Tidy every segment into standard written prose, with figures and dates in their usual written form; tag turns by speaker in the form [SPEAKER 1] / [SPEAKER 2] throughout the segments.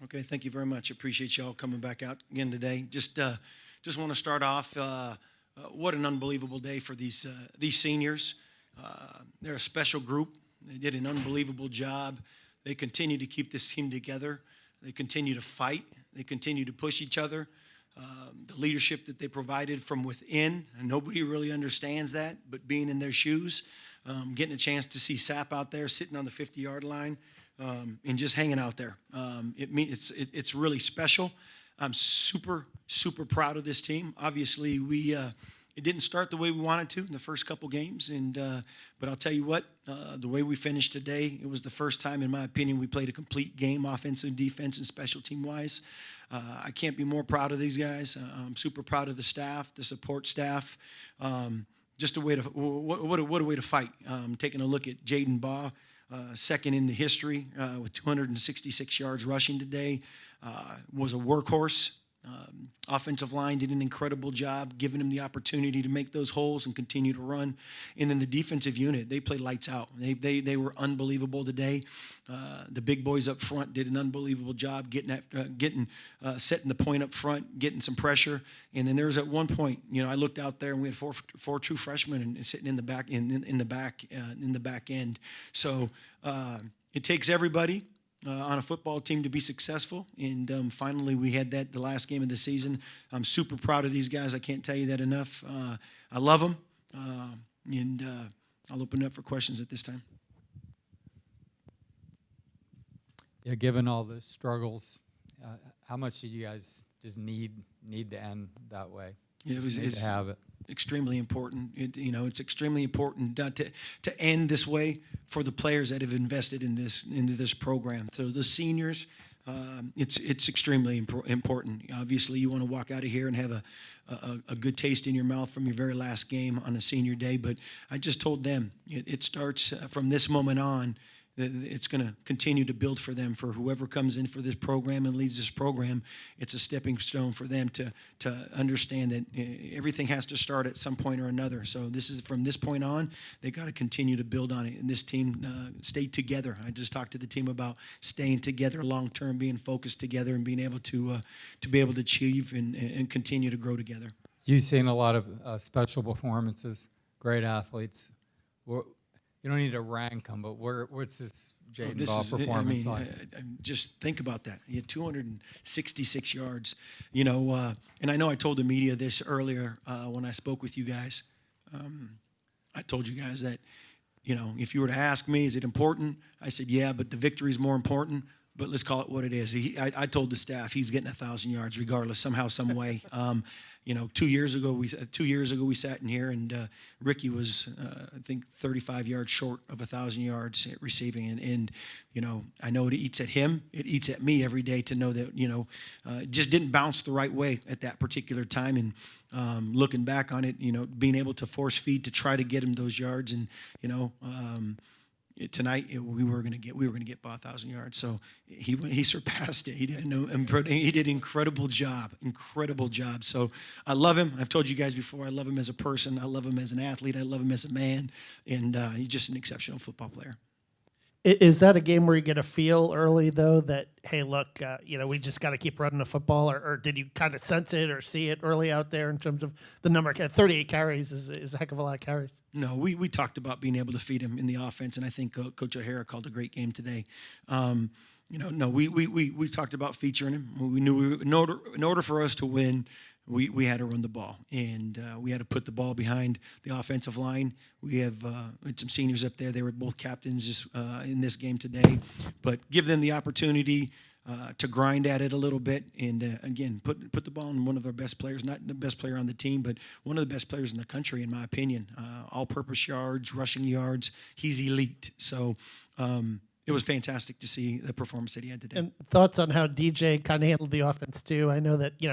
[SPEAKER 1] Okay, thank you very much. Appreciate y'all coming back out again today. Just want to start off. What an unbelievable day for these seniors. They're a special group. They did an unbelievable job. They continue to keep this team together. They continue to fight. They continue to push each other. The leadership that they provided from within, and nobody really understands that, but being in their shoes, getting a chance to see Sap out there sitting on the 50-yard line, and just hanging out there. It's really special. I'm super proud of this team. Obviously, it didn't start the way we wanted to in the first couple games, but I'll tell you what, the way we finished today, it was the first time, in my opinion, we played a complete game, offensive, defense, and special team wise. I can't be more proud of these guys. I'm super proud of the staff, the support staff. Just a way to what a way to fight. Taking a look at Jaden B, second in the history with 266 yards rushing today, was a workhorse. Offensive line did an incredible job giving him the opportunity to make those holes and continue to run. And then the defensive unit, they played lights out. They were unbelievable today. The big boys up front did an unbelievable job setting the point up front, getting some pressure. And then there was at one point, I looked out there and we had four true freshmen and sitting in the back end. So it takes everybody on a football team to be successful, and finally we had that the last game of the season. I'm super proud of these guys. I can't tell you that enough. I love them, and I'll open it up for questions at this time.
[SPEAKER 2] Yeah, given all the struggles, how much did you guys just need to end that way?
[SPEAKER 1] Yeah,
[SPEAKER 2] it's to have it.
[SPEAKER 1] Extremely important. It's extremely important to end this way for the players that have invested into this program. So the seniors, it's extremely important. Obviously, you want to walk out of here and have a good taste in your mouth from your very last game on a senior day. But I just told them it starts from this moment on. It's going to continue to build for them, for whoever comes in for this program and leads this program. It's a stepping stone for them to understand that everything has to start at some point or another. So this is from this point on, they got to continue to build on it. And this team stay together. I just talked to the team about staying together long term, being focused together, and being able to be able to achieve and continue to grow together.
[SPEAKER 2] You've seen a lot of special performances, great athletes. You don't need to rank them, but what's this Jaden B performance like?
[SPEAKER 1] Just think about that. He had 266 yards, and I know I told the media this earlier when I spoke with you guys. I told you guys that, if you were to ask me, is it important? I said, yeah, but the victory is more important. But let's call it what it is. I told the staff he's getting 1,000 yards regardless, somehow, some way. 2 years ago we sat in here and Ricky was I think 35 yards short of 1,000 yards at receiving, and I know it eats at him, it eats at me every day to know that it just didn't bounce the right way at that particular time. And looking back on it, being able to force feed to try to get him those yards, and tonight we were going to get about 1,000 yards. So he surpassed it. He did incredible job. So I love him. I've told you guys before, I love him as a person. I love him as an athlete. I love him as a man. And he's just an exceptional football player.
[SPEAKER 3] Is that a game where you get a feel early, though, that, hey, look, we just got to keep running the football? Or did you kind of sense it or see it early out there in terms of the number? 38 carries is a heck of a lot of carries.
[SPEAKER 1] No, we talked about being able to feed him in the offense, and I think Coach O'Hara called a great game today. We talked about featuring him. We knew in order for us to win, we had to run the ball, and we had to put the ball behind the offensive line. We had some seniors up there. They were both captains in this game today, but give them the opportunity to grind at it a little bit, and again, put the ball in one of our best players, not the best player on the team, but one of the best players in the country, in my opinion. All-purpose yards, rushing yards, he's elite. So it was fantastic to see the performance that he had today.
[SPEAKER 3] And thoughts on how DJ kind of handled the offense too? I know that, he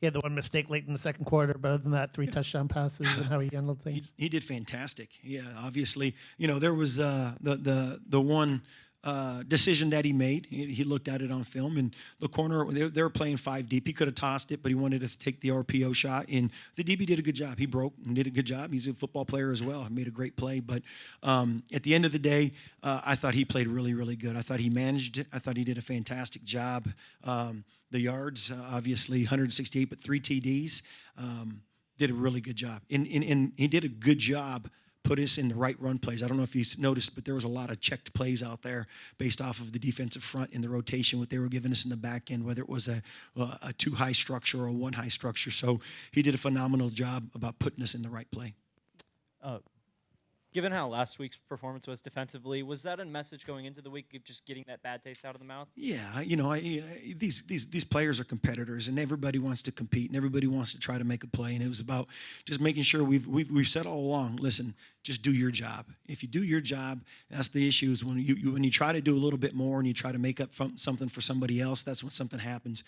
[SPEAKER 3] had the one mistake late in the second quarter, but other than that, 3 touchdown passes and how he handled things.
[SPEAKER 1] He did fantastic. Yeah, obviously, there was the one decision that he made. He looked at it on film, and the corner, they were playing 5 deep. He could have tossed it, but he wanted to take the RPO shot, and the DB did a good job. He broke and did a good job. He's a football player as well. He made a great play, but at the end of the day, I thought he played really, really good. I thought he managed it. I thought he did a fantastic job. The yards, obviously, 168, but 3 TDs. Did a really good job. And he did a good job put us in the right run plays. I don't know if you noticed, but there was a lot of checked plays out there based off of the defensive front in the rotation, what they were giving us in the back end, whether it was a 2-high structure or a 1-high structure. So he did a phenomenal job about putting us in the right play.
[SPEAKER 4] Given how last week's performance was defensively, was that a message going into the week of just getting that bad taste out of the mouth?
[SPEAKER 1] Yeah, these players are competitors, and everybody wants to compete, and everybody wants to try to make a play. And it was about just making sure we've said all along, listen, just do your job. If you do your job, that's the issue. Is when you try to do a little bit more and you try to make up something for somebody else, that's when something happens.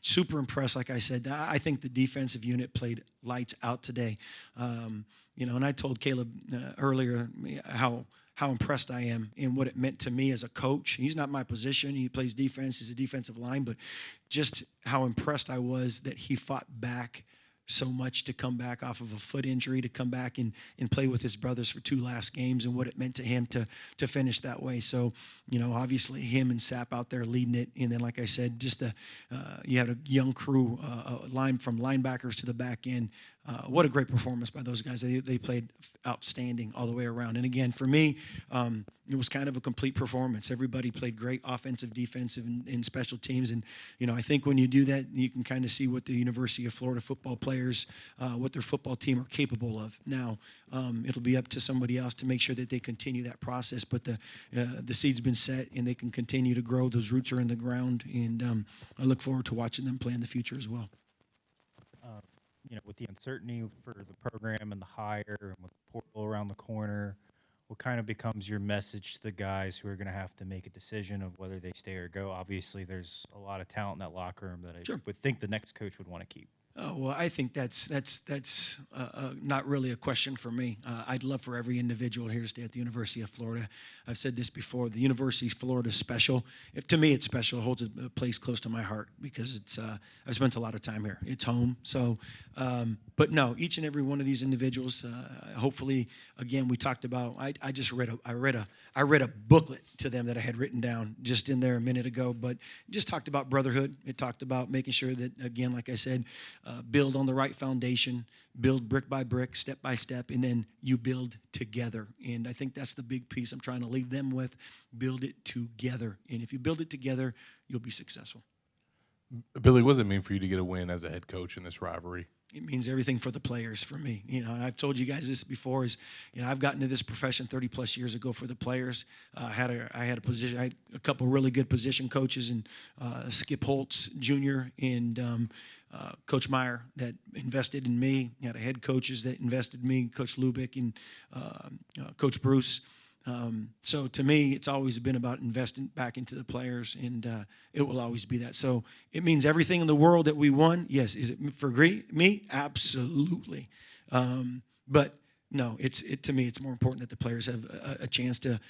[SPEAKER 1] Super impressed, like I said. I think the defensive unit played lights out today. And I told Caleb earlier how impressed I am and what it meant to me as a coach. He's not my position. He plays defense. He's a defensive line. But just how impressed I was that he fought back so much to come back off of a foot injury, to come back and play with his brothers for 2 last games, and what it meant to him to finish that way. So, obviously him and Sapp out there leading it. And then, like I said, just you had a young crew, line from linebackers to the back end. What a great performance by those guys. They played outstanding all the way around. And again, for me, it was kind of a complete performance. Everybody played great offensive, defensive, and special teams. And, I think when you do that, you can kind of see what the University of Florida football players, what their football team are capable of. Now, it'll be up to somebody else to make sure that they continue that process. But the seed's been set, and they can continue to grow. Those roots are in the ground. And I look forward to watching them play in the future as well.
[SPEAKER 5] With the uncertainty for the program and the hire and with portal around the corner, what kind of becomes your message to the guys who are going to have to make a decision of whether they stay or go? Obviously, there's a lot of talent in that locker room that I would think the next coach would want to keep.
[SPEAKER 1] Oh, well, I think that's not really a question for me. I'd love for every individual here to stay at the University of Florida. I've said this before. The University of Florida is special. To me, it's special. It holds a place close to my heart because I've spent a lot of time here. It's home. So, but no, each and every one of these individuals. Hopefully, again, we talked about. I just read a booklet to them that I had written down just in there a minute ago. But it just talked about brotherhood. It talked about making sure that, again, like I said. Build on the right foundation, build brick by brick, step by step, and then you build together. And I think that's the big piece I'm trying to leave them with. Build it together. And if you build it together, you'll be successful.
[SPEAKER 6] Billy, what does it mean for you to get a win as a head coach in this rivalry?
[SPEAKER 1] It means everything for the players for me. And I've told you guys this before I've gotten to this profession 30 plus years ago for the players. I had a couple really good position coaches, and Skip Holtz Jr. and Coach Meyer that invested in me. I had head coaches that invested in me, Coach Lubick and Coach Bruce. So to me, it's always been about investing back into the players, and it will always be that. So it means everything in the world that we won. Yes. Is it for me? Absolutely. But no, to me, it's more important that the players have a chance to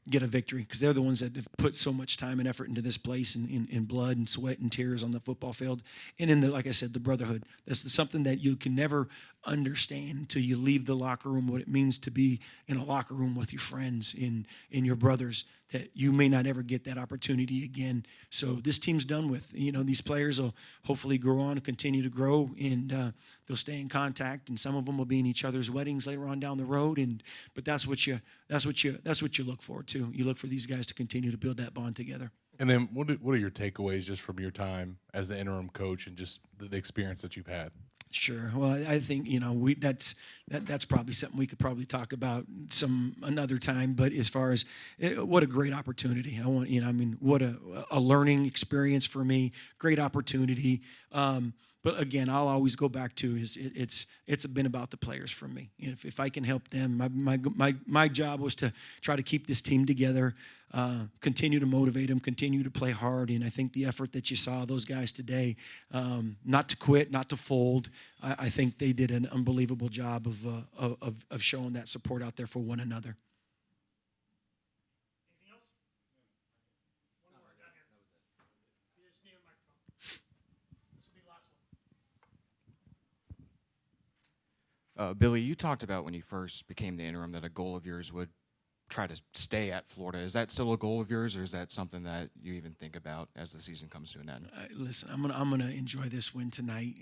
[SPEAKER 1] get a victory, because they're the ones that have put so much time and effort into this place, and blood and sweat and tears on the football field. And in like I said, the brotherhood. That's something that you can never understand until you leave the locker room, what it means to be in a locker room with your friends and your brothers, that you may not ever get that opportunity again. So this team's done with. These players will hopefully grow on and continue to grow, and they'll stay in contact, and some of them will be in each other's weddings later on down the road. But that's what you look forward to. You look for these guys to continue to build that bond together.
[SPEAKER 6] And then what are your takeaways just from your time as the interim coach and just the experience that you've had?
[SPEAKER 1] Sure. Well, I think that's probably something we could probably talk about another time. But as far as what a great opportunity! What a learning experience for me. Great opportunity. But again, I'll always go back to it's been about the players for me. If I can help them, my job was to try to keep this team together, continue to motivate them, continue to play hard. And I think the effort that you saw those guys today, not to quit, not to fold, I think they did an unbelievable job of showing that support out there for one another.
[SPEAKER 3] Anything else?
[SPEAKER 7] Billy, you talked about when you first became the interim that a goal of yours would try to stay at Florida. Is that still a goal of yours, or is that something that you even think about as the season comes to an end?
[SPEAKER 1] Listen, I'm gonna enjoy this win tonight.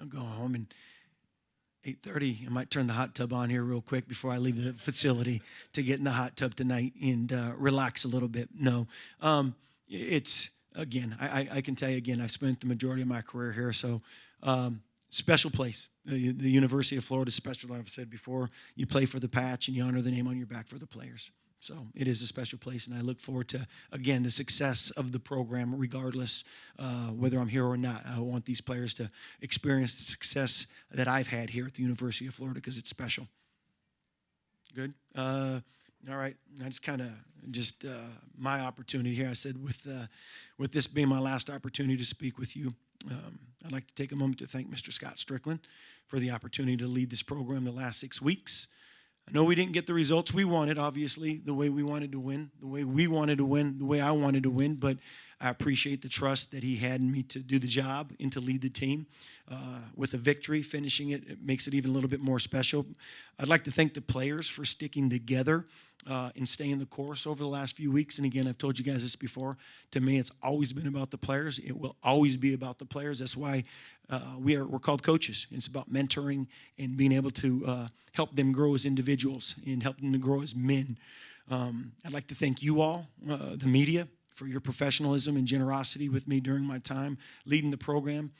[SPEAKER 1] I'll go home and 8:30. I might turn the hot tub on here real quick before I leave the facility to get in the hot tub tonight and relax a little bit. No, it's again. I can tell you again. I've spent the majority of my career here, so special place. The University of Florida is special. Like I've said before, you play for the patch and you honor the name on your back for the players. So it is a special place, and I look forward to, again, the success of the program, regardless whether I'm here or not. I want these players to experience the success that I've had here at the University of Florida because it's special. Good? All right. I just kind of my opportunity here. I said with this being my last opportunity to speak with you, I'd like to take a moment to thank Mr. Scott Strickland for the opportunity to lead this program the last 6 weeks. I know we didn't get the results we wanted, obviously, the way we wanted to win, the way we wanted to win, the way I wanted to win, but I appreciate the trust that he had in me to do the job and to lead the team. With a victory, finishing it makes it even a little bit more special. I'd like to thank the players for sticking together and staying the course over the last few weeks. And again, I've told you guys this before. To me, it's always been about the players. It will always be about the players. That's why we're called coaches. It's about mentoring and being able to help them grow as individuals and help them to grow as men. I'd like to thank you all, the media, for your professionalism and generosity with me during my time leading the program.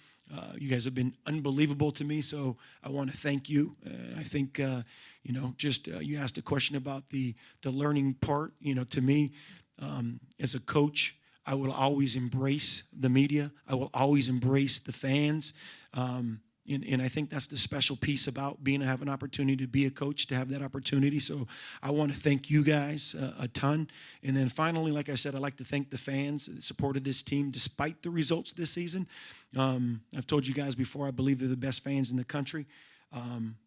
[SPEAKER 1] You guys have been unbelievable to me, so I want to thank you. I think, you asked a question about the learning part. To me, as a coach, I will always embrace the media. I will always embrace the fans. And I think that's the special piece about having an opportunity to be a coach, to have that opportunity. So I want to thank you guys a ton. And then finally, like I said, I'd like to thank the fans that supported this team despite the results this season. I've told you guys before, I believe they're the best fans in the country.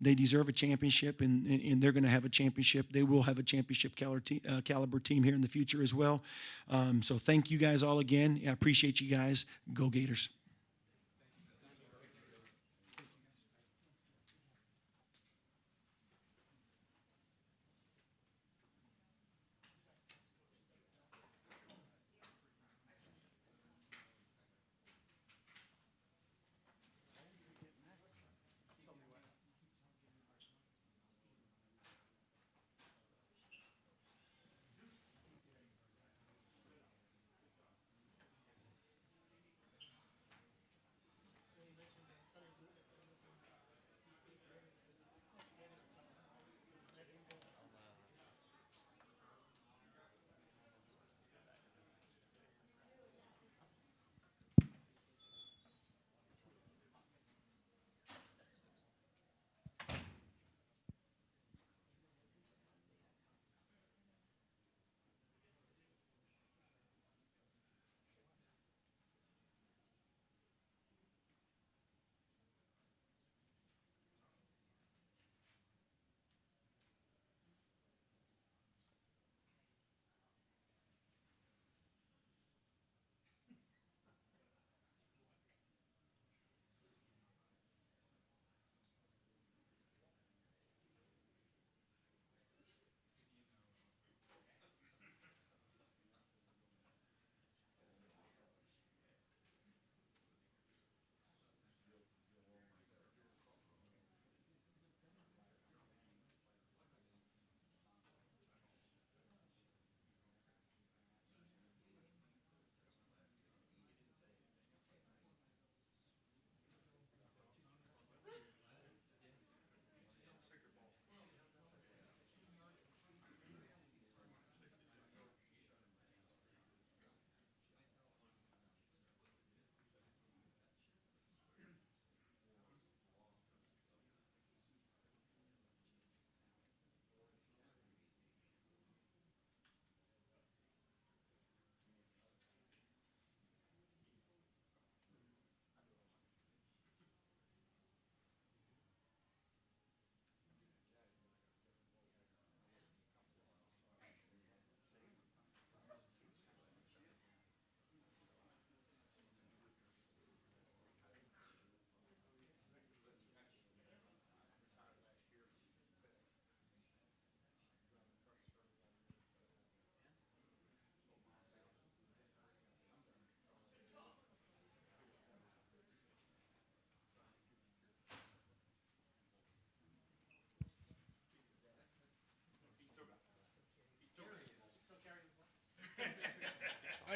[SPEAKER 1] They deserve a championship, and they're going to have a championship. They will have a championship caliber team here in the future as well. So thank you guys all again. I appreciate you guys. Go Gators.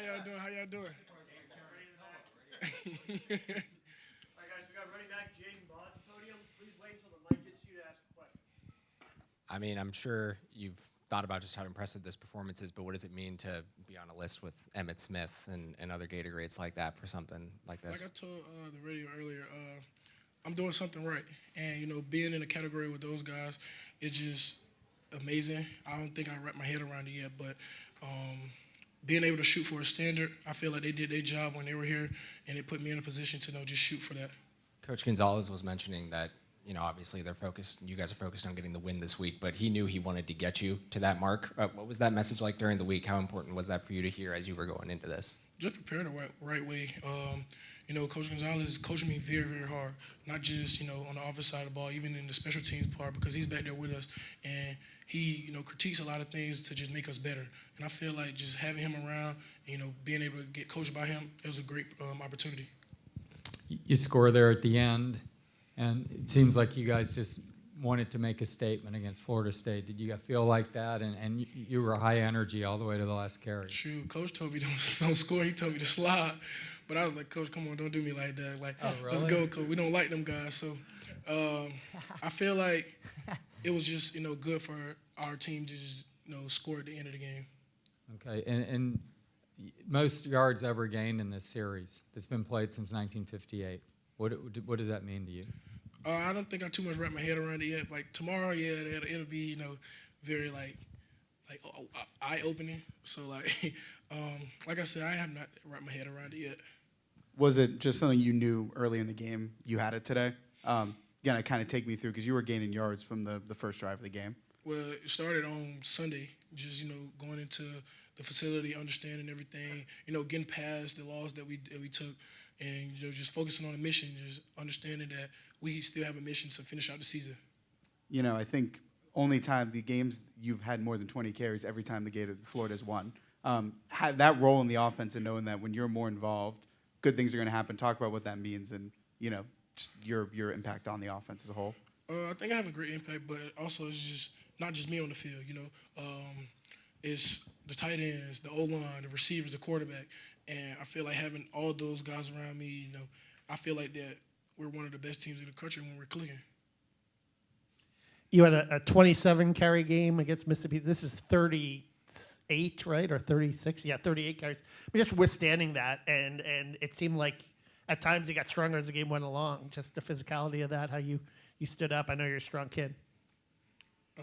[SPEAKER 8] y'all doing? How y'all doing?
[SPEAKER 1] All right, guys, we got running back Jaden B at the podium. Please wait until the mic gets to you to ask a question.
[SPEAKER 9] I mean, I'm sure you've thought about just how impressive this performance is, but what does it mean to be on a list with Emmitt Smith and other Gator greats like that for something like this?
[SPEAKER 8] Like I told the radio earlier, I'm doing something right. And, being in a category with those guys is just amazing. I don't think I wrapped my head around it yet, but being able to shoot for a standard, I feel like they did their job when they were here, and it put me in a position to just shoot for that.
[SPEAKER 9] Coach Gonzalez was mentioning that, obviously you guys are focused on getting the win this week, but he knew he wanted to get you to that mark. What was that message like during the week? How important was that for you to hear as you were going into this?
[SPEAKER 8] Just prepare the right way. Coach Gonzalez is coaching me very, very hard, not just, on the offensive side of the ball, even in the special teams part, because he's back there with us, and he, critiques a lot of things to just make us better. And I feel like just having him around, being able to get coached by him, it was a great opportunity.
[SPEAKER 2] You score there at the end, and it seems like you guys just wanted to make a statement against Florida State. Did you feel like that? And you were high energy all the way to the last carry.
[SPEAKER 8] Shoot, Coach told me don't score. He told me to slide. But I was like, Coach, come on, don't do me like that. Like,
[SPEAKER 2] Oh, really?
[SPEAKER 8] Let's go, Coach. We don't like them guys. So I feel like it was just, good for our team to just, score at the end of the game.
[SPEAKER 2] Okay, and most yards ever gained in this series that's been played since 1958. What does that mean to you?
[SPEAKER 8] I don't think I too much wrapped my head around it yet. Like tomorrow, yeah, it'll be very like eye-opening. So like I said, I have not wrapped my head around it yet.
[SPEAKER 10] Was it just something you knew early in the game you had it today? Again, kind of take me through because you were gaining yards from the first drive of the game.
[SPEAKER 8] Well, it started on Sunday, just going into the facility, understanding everything, getting past the laws that we took, and just focusing on the mission, just understanding that we still have a mission to finish out the season.
[SPEAKER 10] I think only time the games you've had more than 20 carries every time the Florida's won. Had that role in the offense and knowing that when you're more involved, good things are going to happen. Talk about what that means and just your impact on the offense as a whole.
[SPEAKER 8] I think I have a great impact, but also it's just not just me on the field. It's the tight ends, the O-line, the receivers, the quarterback, and I feel like having all those guys around me. I feel like that we're one of the best teams in the country when we're clicking.
[SPEAKER 3] You had a 27 carry game against Mississippi. This is 38, right, or 36? Yeah, 38 carries. Just withstanding that, and it seemed like at times it got stronger as the game went along. Just the physicality of that, how you stood up. I know you're a strong kid.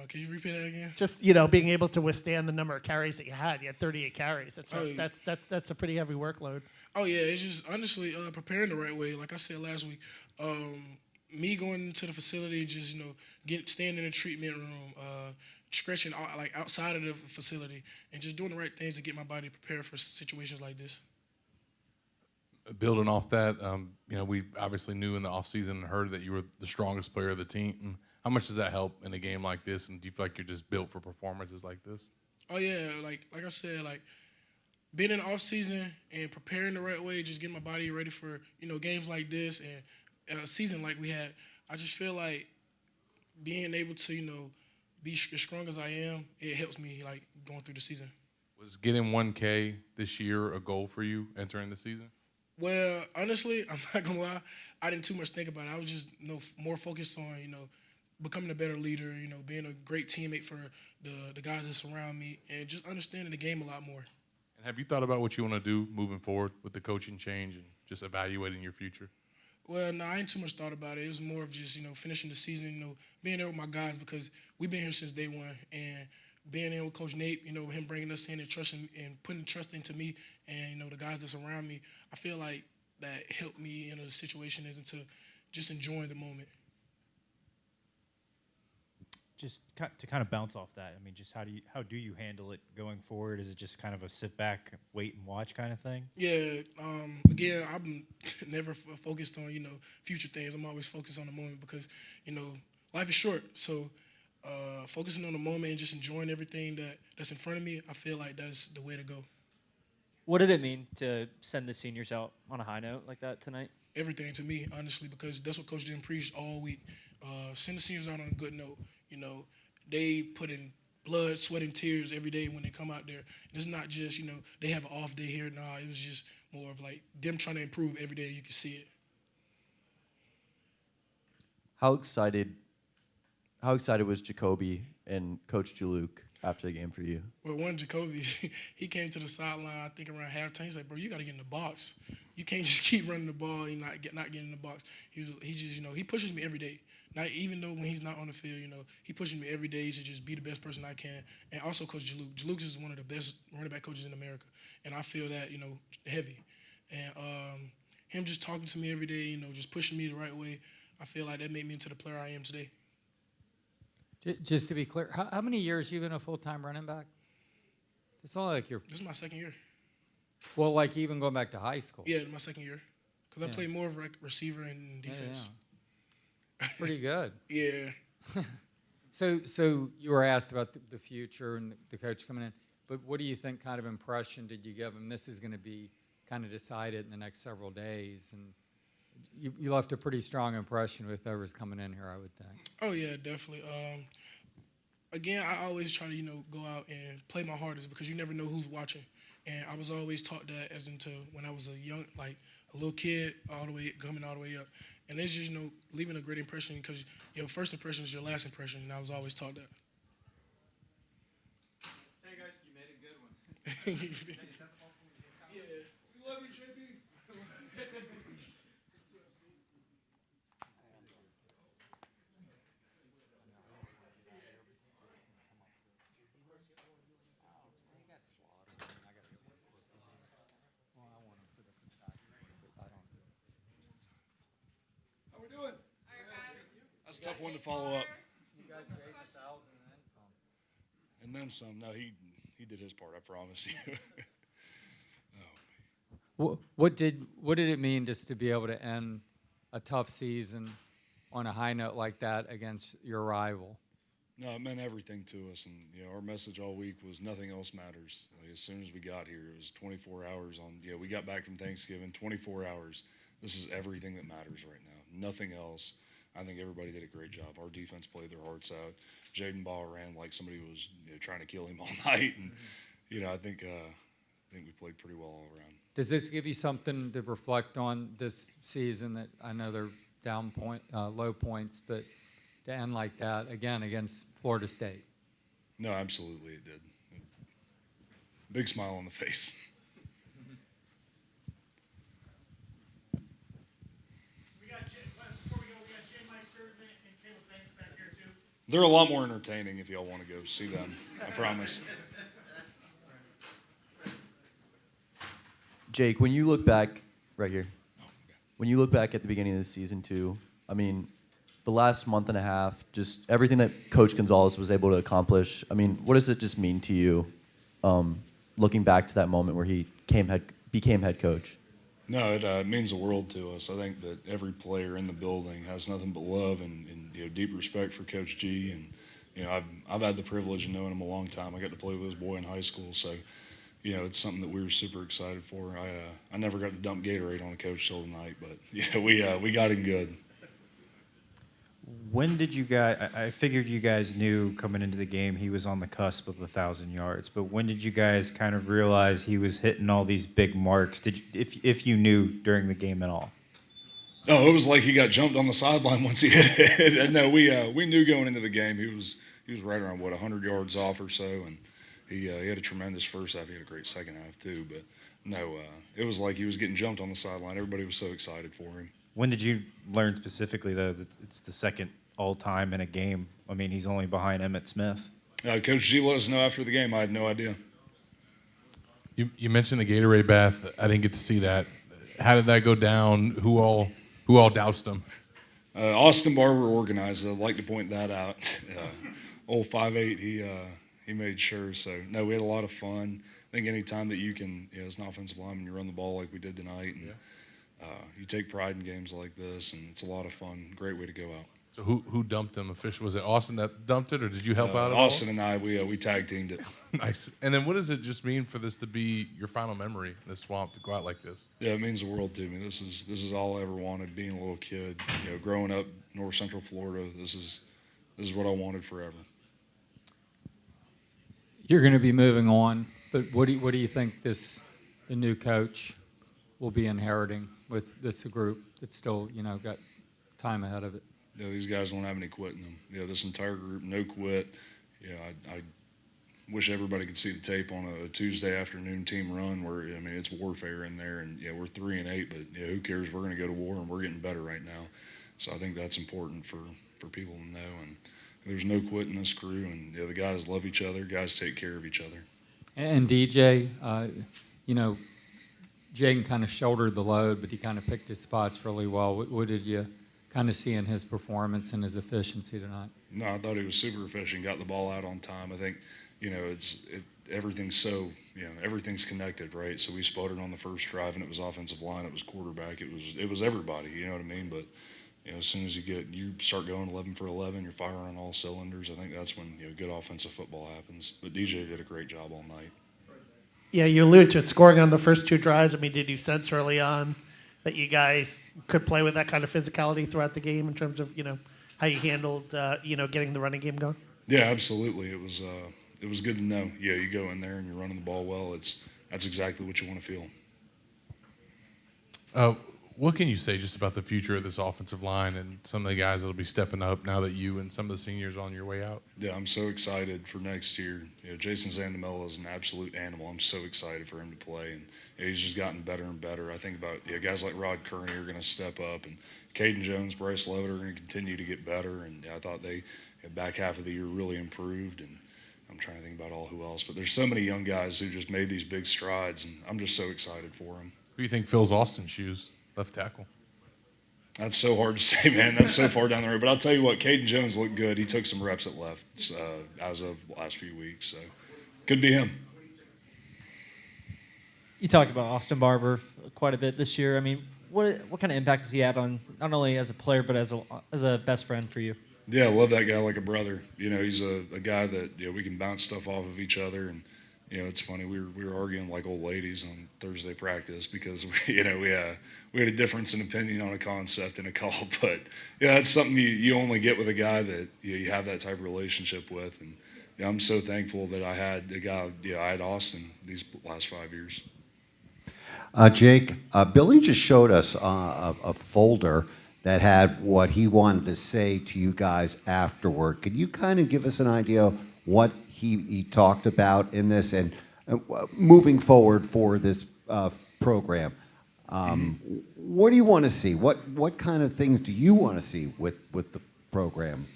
[SPEAKER 8] Can you repeat that again?
[SPEAKER 3] Just being able to withstand the number of carries that you had. You had 38 carries. That's a pretty heavy workload.
[SPEAKER 8] Oh yeah, it's just honestly preparing the right way. Like I said last week, me going into the facility, just staying in the treatment room, stretching outside of the facility, and just doing the right things to get my body prepared for situations like this.
[SPEAKER 6] Building off that, we obviously knew in the offseason and heard that you were the strongest player of the team. How much does that help in a game like this? And do you feel like you're just built for performances like this?
[SPEAKER 8] Oh yeah, like I said, being in the off season and preparing the right way, just getting my body ready for games like this and a season like we had. I just feel like being able to be as strong as I am, it helps me going through the season.
[SPEAKER 6] Was getting 1K this year a goal for you entering the season?
[SPEAKER 8] Well, honestly, I'm not gonna lie, I didn't too much think about it. I was just more focused on becoming a better leader, being a great teammate for the guys that surround me, and just understanding the game a lot more.
[SPEAKER 6] And have you thought about what you want to do moving forward with the coaching change and just evaluating your future?
[SPEAKER 8] Well, no, I ain't too much thought about it. It was more of just, finishing the season, being there with my guys because we've been here since day one. And being there with Coach Nate, him bringing us in and trusting and putting trust into me and, the guys that's around me, I feel like that helped me in a situation as into just enjoying the moment.
[SPEAKER 5] Just to kind of bounce off that, I mean, just how do you handle it going forward? Is it just kind of a sit back, wait and watch kind of thing?
[SPEAKER 8] Yeah. Again, I'm never focused on future things. I'm always focused on the moment because life is short. So focusing on the moment and just enjoying everything that's in front of me, I feel like that's the way to go.
[SPEAKER 4] What did it mean to send the seniors out on a high note like that tonight?
[SPEAKER 8] Everything to me, honestly, because that's what Coach didn't preach all week. Send the seniors out on a good note. They put in blood, sweat, and tears every day when they come out there. And it's not just, they have an off day here. Nah, it was just more of like them trying to improve every day. You can see it.
[SPEAKER 11] How excited was Jacoby and Coach Jaluk after the game for you?
[SPEAKER 8] Well, one Jacoby, he came to the sideline, I think around halftime. He's like, bro, you got to get in the box. You can't just keep running the ball and not getting in the box. He just, he pushes me every day. Not even though when he's not on the field, he pushes me every day to just be the best person I can. And also Coach Jaluk. Jaluk is one of the best running back coaches in America, and I feel that heavy. And him just talking to me every day, just pushing me the right way. I feel like that made me into the player I am today.
[SPEAKER 2] Just to be clear, how many years you been a full-time running back? It's only like you're.
[SPEAKER 8] This is my second year.
[SPEAKER 2] Well, like even going back to high school.
[SPEAKER 8] Yeah, my second year, because I played more of like receiver and defense.
[SPEAKER 2] Yeah. Pretty good.
[SPEAKER 8] Yeah.
[SPEAKER 2] So you were asked about the future and the coach coming in, but what do you think kind of impression did you give him? This is going to be kind of decided in the next several days, and you left a pretty strong impression with whoever's coming in here, I would think.
[SPEAKER 8] Oh yeah, definitely. Again, I always try to go out and play my hardest because you never know who's watching, and I was always taught that as into when I was a little kid, coming all the way up, and it's just leaving a great impression because your first impression is your last impression, and I was always taught that.
[SPEAKER 2] Hey guys, you made a good one.
[SPEAKER 8] Yeah, we love you, JB.
[SPEAKER 12] How we doing? That's a tough one to follow up.
[SPEAKER 2] You got Jaden 1,000 and then some.
[SPEAKER 12] And then some. No, he did his part, I promise you.
[SPEAKER 2] What did it mean just to be able to end a tough season on a high note like that against your rival?
[SPEAKER 12] No, it meant everything to us, and our message all week was nothing else matters. Like, as soon as we got here, it was 24 hours on. We got back from Thanksgiving, 24 hours. This is everything that matters right now. Nothing else. I think everybody did a great job. Our defense played their hearts out. Jaden B ran like somebody was trying to kill him all night, and I think we played pretty well all around.
[SPEAKER 2] Does this give you something to reflect on this season? That I know they're low points, but to end like that again against Florida State.
[SPEAKER 12] No, absolutely it did. Big smile on the face. They're a lot more entertaining if y'all want to go see them. I promise.
[SPEAKER 11] Jake, when you look back right here, when you look back at the beginning of the season too, I mean, the last month and a half, just everything that Coach Gonzalez was able to accomplish. I mean, what does it just mean to you, looking back to that moment where he became head coach?
[SPEAKER 12] No, it means the world to us. I think that every player in the building has nothing but love and deep respect for Coach G. And I've had the privilege of knowing him a long time. I got to play with this boy in high school, so it's something that we were super excited for. I never got to dump Gatorade on a coach till tonight, but we got him good.
[SPEAKER 5] When did you guys? I figured you guys knew coming into the game he was on the cusp of 1,000 yards. But when did you guys kind of realize he was hitting all these big marks? If you knew during the game at all?
[SPEAKER 12] Oh, it was like he got jumped on the sideline once he hit it. And no, we knew going into the game he was right around 100 yards off or so, and he had a tremendous first half. He had a great second half too. But no, it was like he was getting jumped on the sideline. Everybody was so excited for him.
[SPEAKER 5] When did you learn specifically, though, that it's the second all-time in a game? I mean, he's only behind Emmitt Smith.
[SPEAKER 12] Coach G let us know after the game. I had no idea.
[SPEAKER 6] You mentioned the Gatorade bath. I didn't get to see that. How did that go down? Who all doused him?
[SPEAKER 12] Austin Barber organized it. I'd like to point that out. Old 5'8", he made sure. So, no, we had a lot of fun. I think any time that you can, as an offensive lineman, you run the ball like we did tonight, and you take pride in games like this, and it's a lot of fun. Great way to go out.
[SPEAKER 6] So who dumped him officially? Was it Austin that dumped it, or did you help out at all?
[SPEAKER 12] Austin and I, we tag teamed it.
[SPEAKER 6] Nice. And then what does it just mean for this to be your final memory, this swamp, to go out like this?
[SPEAKER 12] Yeah, it means the world to me. This is all I ever wanted. Being a little kid, growing up North Central Florida, this is what I wanted forever.
[SPEAKER 2] You're going to be moving on, but what do you think the new coach will be inheriting with this group that's still, got time ahead of it?
[SPEAKER 12] You know, these guys don't have any quit in them. You know, this entire group, no quit. You know, I wish everybody could see the tape on a Tuesday afternoon team run where, I mean, it's warfare in there, and we're 3-8, but who cares? We're going to go to war, and we're getting better right now. So I think that's important for people to know. And there's no quit in this crew, and the guys love each other. Guys take care of each other.
[SPEAKER 2] And DJ, Jaden kind of shouldered the load, but he kind of picked his spots really well. What did you kind of see in his performance and his efficiency tonight?
[SPEAKER 12] No, I thought he was super efficient. Got the ball out on time. I think, everything's so, everything's connected, right? So we sputtered on the first drive, and it was offensive line, it was quarterback, it was everybody. You know what I mean? But as soon as you start going 11 for 11, you're firing on all cylinders. I think that's when good offensive football happens. But DJ did a great job all night.
[SPEAKER 3] Yeah, you alluded to scoring on the first 2 drives. I mean, did you sense early on that you guys could play with that kind of physicality throughout the game in terms of how you handled getting the running game going?
[SPEAKER 12] Yeah, absolutely. It was good to know. Yeah, you go in there and you're running the ball well. That's exactly what you want to feel.
[SPEAKER 6] What can you say just about the future of this offensive line and some of the guys that'll be stepping up now that you and some of the seniors are on your way out?
[SPEAKER 12] Yeah, I'm so excited for next year. Jason Zandamela is an absolute animal. I'm so excited for him to play, and he's just gotten better and better. I think about guys like Rod Kearney are going to step up, and Caden Jones, Bryce Levitt are going to continue to get better. And I thought they back half of the year really improved, and I'm trying to think about who else. But there's so many young guys who just made these big strides, and I'm just so excited for them.
[SPEAKER 6] Who do you think fills Austin's shoes, left tackle?
[SPEAKER 12] That's so hard to say, man. That's so far down the road. But I'll tell you what, Caden Jones looked good. He took some reps at left as of the last few weeks. So could be him.
[SPEAKER 4] You talked about Austin Barber quite a bit this year. I mean, what kind of impact has he had on not only as a player but as a best friend for you?
[SPEAKER 12] Yeah, I love that guy like a brother. He's a guy that we can bounce stuff off of each other, and it's funny. We were arguing like old ladies on Thursday practice because we had a difference in opinion on a concept in a call. But that's something you only get with a guy that you have that type of relationship with. And I'm so thankful that I had the guy. I had Austin these last 5 years.
[SPEAKER 13] Jake, Billy just showed us a folder that had what he wanted to say to you guys afterward. Could you kind of give us an idea of what he talked about in this and moving forward for this program? What do you want to see? What kind of things do you want to see with the program?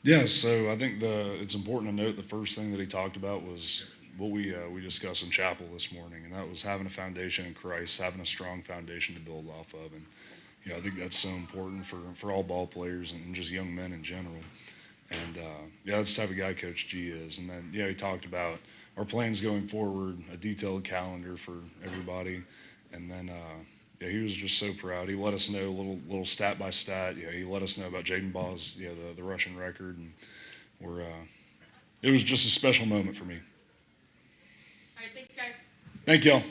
[SPEAKER 12] Yeah, so I think it's important to note the first thing that he talked about was what we discussed in chapel this morning, and that was having a foundation in Christ, having a strong foundation to build off of. And I think that's so important for all ball players and just young men in general. And that's the type of guy Coach G is. And then he talked about our plans going forward, a detailed calendar for everybody. And then he was just so proud. He let us know little stat by stat. He let us know about Jaden B's the Russian record, and it was just a special moment for me.
[SPEAKER 14] All right, thanks, guys.
[SPEAKER 12] Thank y'all.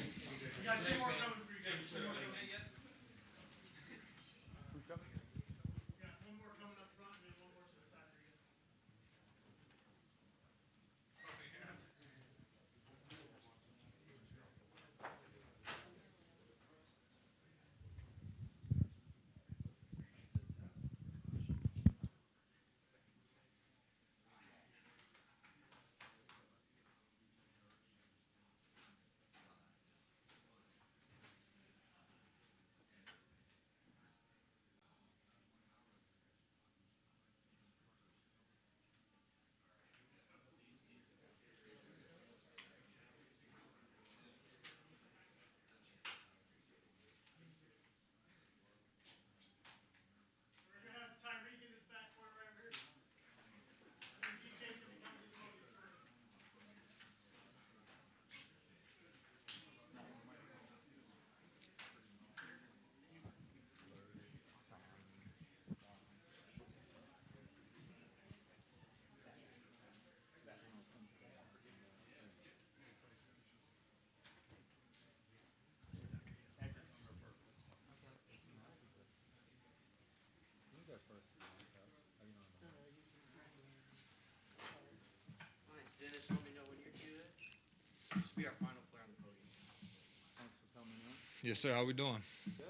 [SPEAKER 15] Yes, sir. How we doing? Good.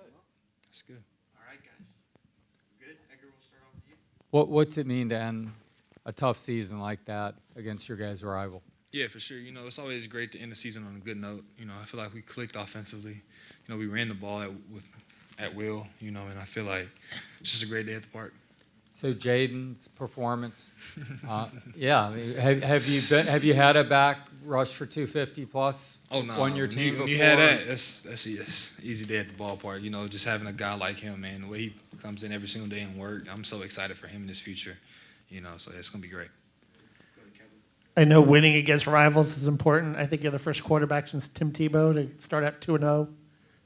[SPEAKER 15] That's good.
[SPEAKER 1] All right, guys. Good. Edgar, we'll start off with you.
[SPEAKER 2] What's it mean to end a tough season like that against your guys' rival?
[SPEAKER 15] Yeah, for sure. You know, it's always great to end the season on a good note. You know, I feel like we clicked offensively. You know, we ran the ball at will, you know, and I feel like it's just a great day at the park.
[SPEAKER 2] So Jaden's performance, yeah. I mean, have you had a back rush for 250 plus
[SPEAKER 15] Oh, no.
[SPEAKER 2] on your team
[SPEAKER 15] when
[SPEAKER 2] before?
[SPEAKER 15] you had that, that's easy day at the ballpark. You know, just having a guy like him, man, the way he comes in every single day and work, I'm so excited for him in his future. You know, so it's going to be great.
[SPEAKER 3] I know winning against rivals is important. I think you're the first quarterback since Tim Tebow to start out 2-0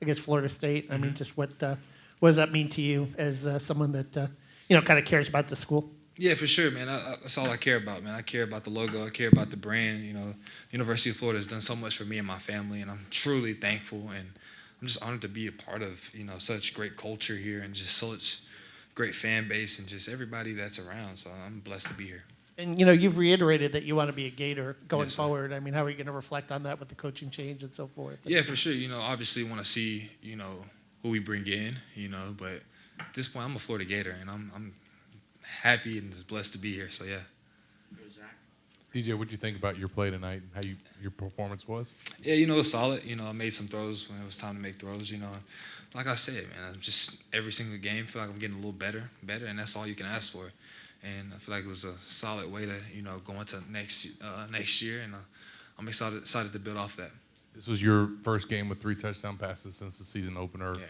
[SPEAKER 3] against Florida State. I mean, just what does that mean to you as someone that kind of cares about the school?
[SPEAKER 15] Yeah, for sure, man. That's all I care about, man. I care about the logo. I care about the brand. You know, University of Florida has done so much for me and my family, and I'm truly thankful. And I'm just honored to be a part of, such great culture here and just such great fan base and just everybody that's around. So I'm blessed to be here.
[SPEAKER 3] And, you've reiterated that you want to be a Gator going
[SPEAKER 15] Yes, sir.
[SPEAKER 3] forward. I mean, how are you going to reflect on that with the coaching change and so forth?
[SPEAKER 15] Yeah, for sure. Obviously want to see, who we bring in, but at this point I'm a Florida Gator and I'm happy and just blessed to be here. So, yeah.
[SPEAKER 6] DJ, what did you think about your play tonight and how your performance was?
[SPEAKER 15] Yeah, it was solid. I made some throws when it was time to make throws, Like I said, man, I'm just every single game feel like I'm getting a little better, and that's all you can ask for. And I feel like it was a solid way to, go into next year, and I'm excited to build off that.
[SPEAKER 6] This was your first game with 3 touchdown passes since the season opener.
[SPEAKER 15] Yeah.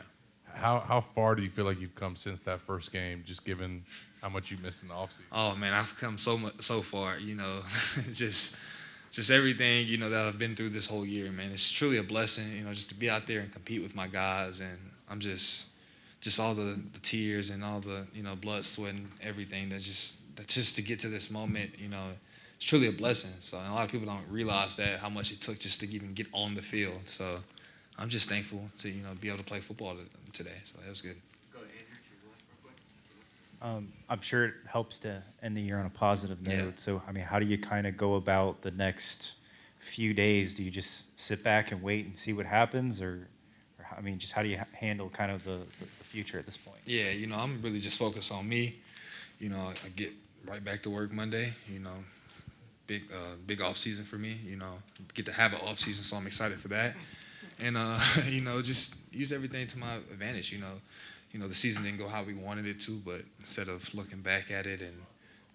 [SPEAKER 6] How far do you feel like you've come since that first game, just given how much you missed in the offseason?
[SPEAKER 15] Oh man, I've come so far. Just everything that I've been through this whole year, man. It's truly a blessing, just to be out there and compete with my guys, and I'm just all the tears and all the blood, sweat, and everything that just to get to this moment, it's truly a blessing. So and a lot of people don't realize that how much it took just to even get on the field. So I'm just thankful to be able to play football today. So that was good.
[SPEAKER 5] I'm sure it helps to end the year on a positive note.
[SPEAKER 15] Yeah.
[SPEAKER 5] So, I mean, how do you kind of go about the next few days? Do you just sit back and wait and see what happens, or just how do you handle kind of the future at this point?
[SPEAKER 15] Yeah, I'm really just focused on me. I get right back to work Monday. Big off season for me. Get to have an off season, so I'm excited for that. And just use everything to my advantage. The season didn't go how we wanted it to, but instead of looking back at it and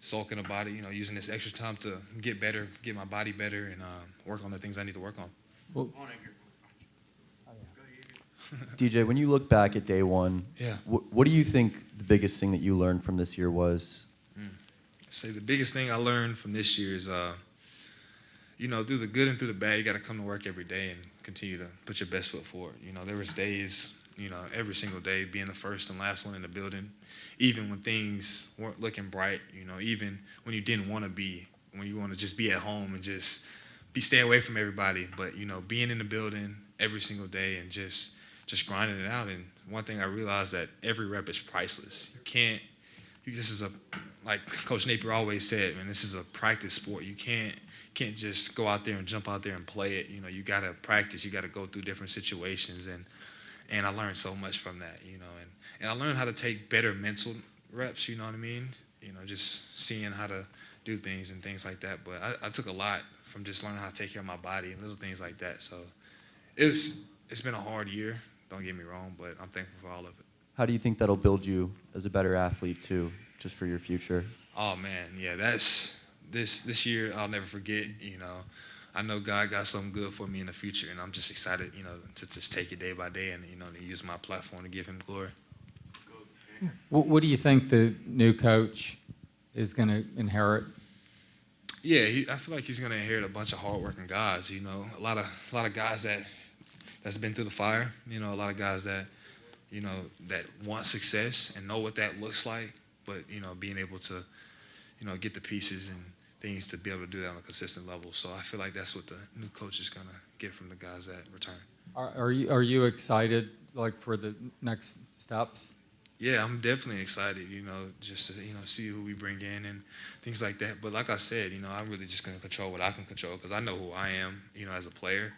[SPEAKER 15] sulking about it, using this extra time to get better, get my body better, and work on the things I need to work on.
[SPEAKER 2] Well,
[SPEAKER 11] DJ, when you look back at day one,
[SPEAKER 15] Yeah.
[SPEAKER 11] what do you think the biggest thing that you learned from this year was?
[SPEAKER 15] Say the biggest thing I learned from this year is, through the good and through the bad, you got to come to work every day and continue to put your best foot forward. There was days, every single day being the first and last one in the building, even when things weren't looking bright, even when you didn't want to be, when you want to just be at home and just stay away from everybody. But, being in the building every single day and just grinding it out. And one thing I realized that every rep is priceless. This is like Coach Napier always said, man, this is a practice sport. You can't just go out there and jump out there and play it. You got to practice. You got to go through different situations. And I learned so much from that, and I learned how to take better mental reps, you know what I mean? Just seeing how to do things and things like that. But I took a lot from just learning how to take care of my body and little things like that. So it's been a hard year, don't get me wrong, but I'm thankful for all of it.
[SPEAKER 11] How do you think that'll build you as a better athlete too, just for your future?
[SPEAKER 15] Oh man, yeah, that's this year I'll never forget. I know God got something good for me in the future, and I'm just excited, to just take it day by day and to use my platform to give Him glory.
[SPEAKER 2] what do you think the new coach is going to inherit?
[SPEAKER 15] Yeah, I feel like he's gonna inherit a bunch of hardworking guys. A lot of guys that's been through the fire. A lot of guys that that want success and know what that looks like, but being able to get the pieces and things to be able to do that on a consistent level. So I feel like that's what the new coach is gonna get from the guys that return.
[SPEAKER 2] Are you excited for the next steps?
[SPEAKER 15] Yeah, I'm definitely excited, just to, see who we bring in and things like that. But like I said, I'm really just going to control what I can control because I know who I am, as a player,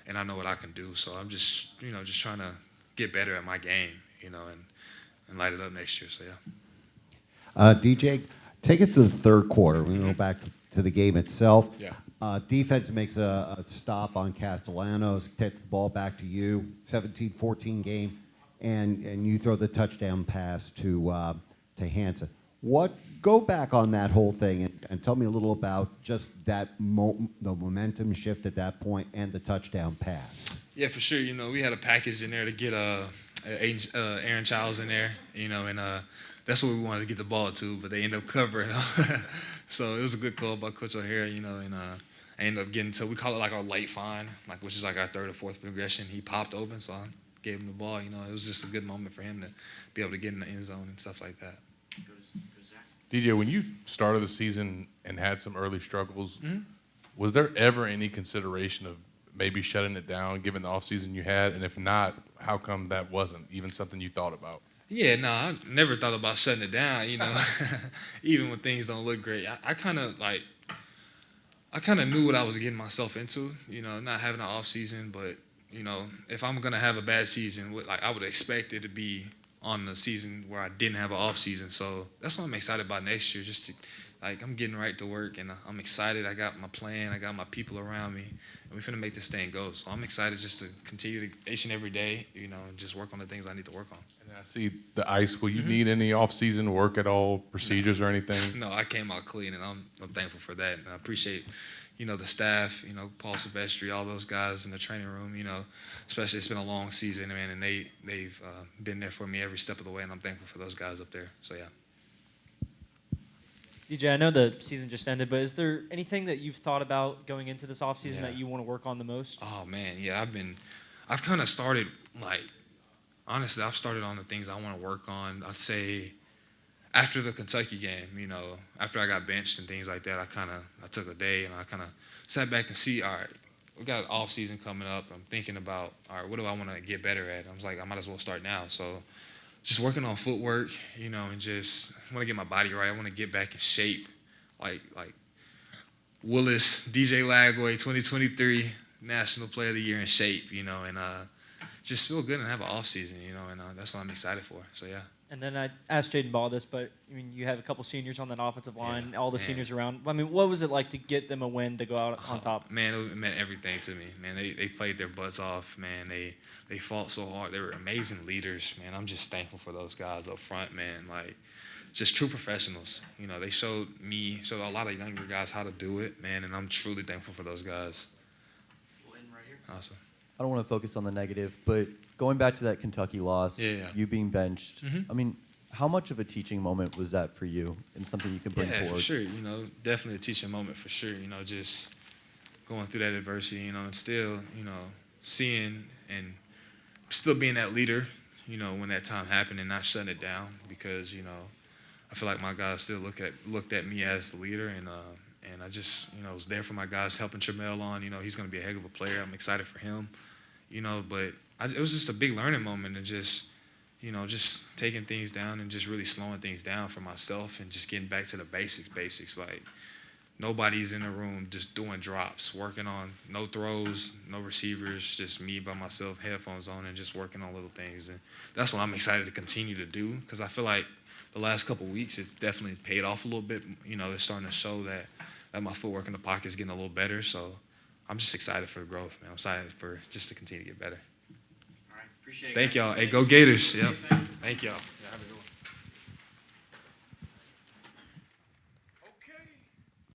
[SPEAKER 15] and I know what I can do. So I'm just, just trying to get better at my game, you know, and light it up next year. So yeah.
[SPEAKER 13] DJ, take it to the third quarter. We're going to go back to the game itself.
[SPEAKER 15] Yeah.
[SPEAKER 13] Defense makes a stop on Castellanos, takes the ball back to you, 17-14 game, and you throw the touchdown pass to Hansen. Go back on that whole thing and tell me a little about just that the momentum shift at that point and the touchdown pass.
[SPEAKER 15] Yeah, for sure. You know, we had a package in there to get Aaron Childs in there, you know, and that's what we wanted to get the ball to, but they ended up covering. So it was a good call by Coach O'Hara, you know, and I ended up getting to, we call it like our late find, like which is like our third or fourth progression. He popped open, so I gave him the ball. You know, it was just a good moment for him to be able to get in the end zone and stuff like that.
[SPEAKER 6] DJ, when you started the season and had some early struggles, was there ever any consideration of maybe shutting it down given the offseason you had? And if not, how come that wasn't even something you thought about?
[SPEAKER 15] Yeah, no, I never thought about shutting it down, you know, even when things don't look great. I kind of knew what I was getting myself into, you know, not having an off season, but, you know, if I'm going to have a bad season, like I would expect it to be on the season where I didn't have an off season. So that's what I'm excited about next year. Just to, like, I'm getting right to work, and I'm excited. I got my plan. I got my people around me, and we're finna make this thing go. So I'm excited just to continue to, each and every day, you know, and just work on the things I need to work on.
[SPEAKER 6] And I see the ice. Will you need any off-season work at all, procedures or anything?
[SPEAKER 15] No, I came out clean, and I'm thankful for that. And I appreciate, you know, the staff, you know, Paul Silvestri, all those guys in the training room, you know, especially it's been a long season, man, and they've been there for me every step of the way, and I'm thankful for those guys up there. So, yeah.
[SPEAKER 4] DJ, I know the season just ended, but is there anything that you've thought about going into this offseason that you want to work on the most?
[SPEAKER 15] Oh, man, yeah, I've kind of started, like, honestly, I've started on the things I want to work on. I'd say after the Kentucky game, you know, after I got benched and things like that, I took a day and I kind of sat back and see, all right, we got an off season coming up. I'm thinking about, all right, what do I want to get better at? I was like, I might as well start now. So just working on footwork, you know, and just want to get my body right. I want to get back in shape, like Willis, DJ Lagway, 2023 National Player of the Year in shape, you know, and just feel good and have an off season, you know, and that's what I'm excited for. So yeah.
[SPEAKER 4] And then I asked Jaden Ball this, but I mean, you have a couple seniors on that offensive line, all the seniors around. I mean, what was it like to get them a win to go out on top?
[SPEAKER 15] Man, it meant everything to me. Man, they played their butts off. Man, they fought so hard. They were amazing leaders. Man, I'm just thankful for those guys up front. Man, like just true professionals. You know, they showed a lot of younger guys how to do it. Man, and I'm truly thankful for those guys.
[SPEAKER 11] We'll end right here.
[SPEAKER 15] Awesome.
[SPEAKER 11] I don't want to focus on the negative, but going back to that Kentucky loss, you being benched, I mean, how much of a teaching moment was that for you and something you can bring forward?
[SPEAKER 15] Yeah, for sure. You know, definitely a teaching moment for sure. You know, just going through that adversity, you know, and still, you know, seeing and still being that leader, you know, when that time happened and not shutting it down because, you know, I feel like my guys still looked at me as the leader and I just, you know, was there for my guys, helping Tramel on. You know, he's going to be a heck of a player. I'm excited for him. You know, but it was just a big learning moment and just, you know, just taking things down and just really slowing things down for myself and just getting back to the basics. Like, nobody's in the room just doing drops, working on no throws, no receivers, just me by myself, headphones on, and just working on little things. And that's what I'm excited to continue to do because I feel like the last couple of weeks it's definitely paid off a little bit. You know, it's starting to show that my footwork in the pocket is getting a little better. So I'm just excited for growth, man. I'm excited for just to continue to get better.
[SPEAKER 11] All right, appreciate it.
[SPEAKER 15] Thank y'all. Hey, go Gators. Yep. Thank y'all. Yeah, have a good one.